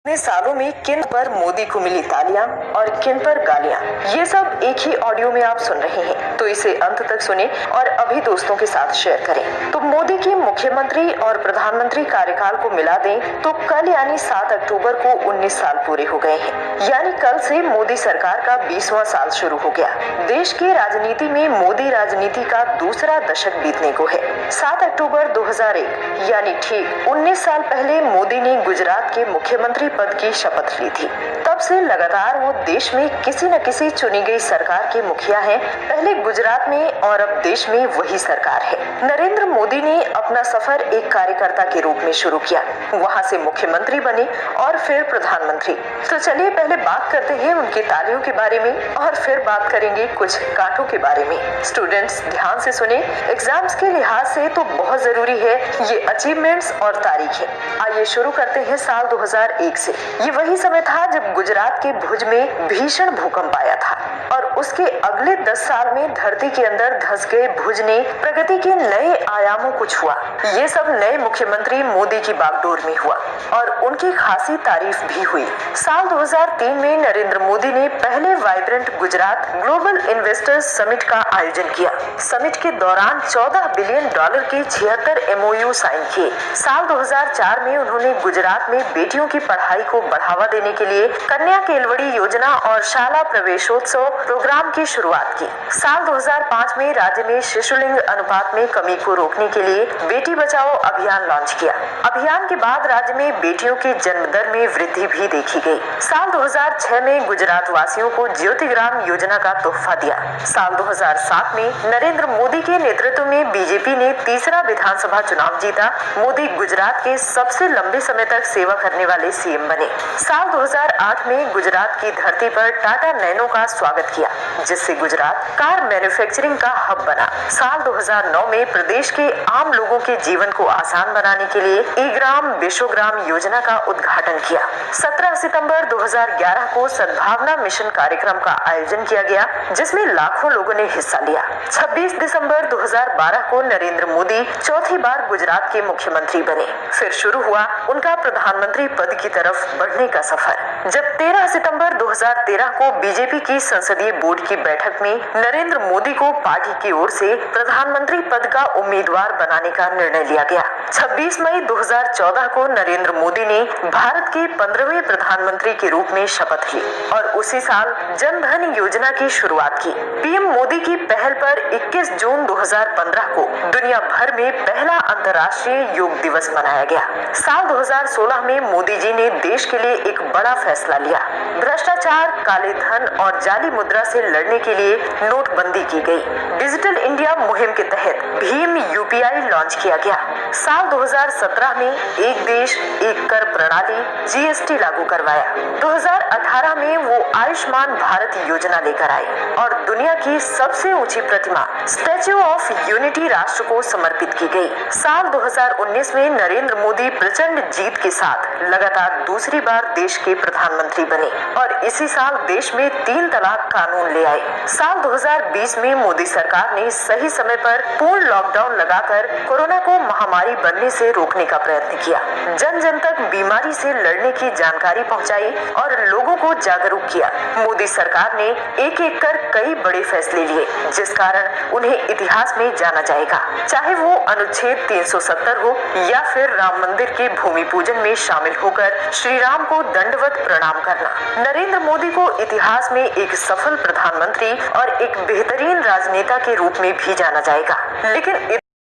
इतने सालों में किन पर मोदी को मिली तालियां और किन पर गालियां, ये सब एक ही ऑडियो में आप सुन रहे हैं, तो इसे अंत तक सुने और अभी दोस्तों के साथ शेयर करें। तो मोदी की मुख्यमंत्री और प्रधानमंत्री कार्यकाल को मिला दें तो कल यानी 7 अक्टूबर को 19 साल पूरे हो गए हैं। यानी कल से मोदी सरकार का 20वां साल शुरू हो गया। देश की राजनीति में मोदी राजनीति का दूसरा दशक बीतने को है। 7 अक्टूबर 2001 यानी ठीक 19 साल पहले मोदी ने गुजरात के मुख्यमंत्री पद की शपथ ली थी। तब से लगातार वो देश में किसी न किसी चुनी गई सरकार के मुखिया हैं। पहले गुजरात में और अब देश में वही सरकार है। नरेंद्र मोदी ने अपना सफर एक कार्यकर्ता के रूप में शुरू किया, वहां से मुख्यमंत्री बने और फिर प्रधानमंत्री। तो चलिए पहले बात करते हैं उनकी तालियों के बारे में और फिर बात करेंगे कुछ कांटों के बारे में। स्टूडेंट्स ध्यान से सुने, एग्जाम्स के लिहाज से तो बहुत जरूरी है ये अचीवमेंट्स और तारीखें। आइए शुरू करते हैं साल 2001 से। ये वही समय था जब गुजरात के भुज में भीषण भूकंप आया था और उसके अगले 10 साल में धरती के अंदर धंस गए भुज ने प्रगति के नए आयामों को छुआ। ये सब नए मुख्यमंत्री मोदी की बागडोर में हुआ और उनकी खासी तारीफ भी हुई। साल 2003 में नरेंद्र मोदी ने पहले vibrant Gujarat global investors summit का आयोजन किया। समिट के दौरान $14 बिलियन के 76 MOU साइन किए। साल 2004 में उन्होंने गुजरात में बेटियों की पढ़ाई को बढ़ावा देने के लिए कन्या केलवड़ी योजना और शाला प्रवेशोत्सव प्रोग्राम की शुरुआत की। साल 2005 में राज्य में शिशुलिंग अनुपात में कमी को रोकने के लिए बेटी बचाओ अभियान लॉन्च किया। अभियान के बाद राज्य में बेटियों के जन्म दर में वृद्धि भी देखी गई। साल 2006 में गुजरात वासियों को ज्योतिग्राम योजना का तोहफा दिया। साल 2007 में नरेंद्र मोदी के नेतृत्व में बीजेपी ने तीसरा विधानसभा चुनाव जीता। मोदी गुजरात के सबसे लंबे समय तक सेवा करने वाले सीएम बने। साल 2008 में गुजरात की धरती पर टाटा नैनो का स्वागत किया, जिससे गुजरात कार मैन्युफैक्चरिंग का हब बना। साल 2009 में प्रदेश के आम लोगों के जीवन को आसान बनाने के लिए ई-ग्राम विश्वग्राम योजना का उद्घाटन किया। 17 सितंबर 2011 को सद्भावना मिशन कार्यक्रम का आयोजन किया गया, जिसमें लाखों लोगों ने हिस्सा लिया। 26 दिसंबर 2012 को नरेंद्र मोदी चौथी बार गुजरात के मुख्यमंत्री बने। फिर शुरू हुआ उनका प्रधानमंत्री पद की तरफ बढ़ने का सफर। जब 13 सितंबर 2013 को बीजेपी की संसदीय बोर्ड की बैठक में नरेंद्र मोदी को पार्टी की ओर से प्रधानमंत्री पद का उम्मीदवार बनाने का निर्णय लिया गया। 26 मई 2014 को नरेंद्र मोदी ने भारत के 15वें प्रधानमंत्री के रूप में शपथ ली और उसी साल जन धन योजना की शुरुआत की। पीएम मोदी की पहल पर 21 जून 2015 को दुनिया भर में पहला अंतर्राष्ट्रीय योग दिवस मनाया गया। साल 2016 में मोदी जी ने देश के लिए एक बड़ा फैसला लिया। भ्रष्टाचार, काले धन और जाली मुद्रा से लड़ने के लिए नोटबंदी की गई। डिजिटल इंडिया मुहिम के तहत भीम UPI लॉन्च किया गया। साल 2017 में एक देश एक कर प्रणाली GST लागू करवाया। 2018 में वो आयुष्मान भारत योजना लेकर आए और दुनिया की सबसे ऊंची प्रतिमा स्टैच्यू ऑफ यूनिटी राष्ट्र को समर्पित की गई। साल 2019 में नरेंद्र मोदी प्रचंड जीत के साथ लगातार दूसरी बार देश के प्रधानमंत्री बने और इसी साल देश में 3 तलाक कानून ले आए। साल 2020 में मोदी सरकार ने सही समय पर पूर्ण लॉकडाउन लगाकर कोरोना को महामारी बनने से रोकने का प्रयत्न किया। जन जन तक बीमारी से लड़ने की जानकारी पहुंचाई और लोगों को जागरूक किया। मोदी सरकार ने एक एक कर कई बड़े फैसले लिए, जिस कारण उन्हें इतिहास में जाना जाएगा। चाहे वो अनुच्छेद 370 हो या फिर राम मंदिर के भूमि पूजन में शामिल होकर श्री राम को दंडवत प्रणाम करना। नरेंद्र मोदी को इतिहास में एक सफल प्रधानमंत्री और एक बेहतरीन राजनेता के रूप में भी जाना जाएगा। लेकिन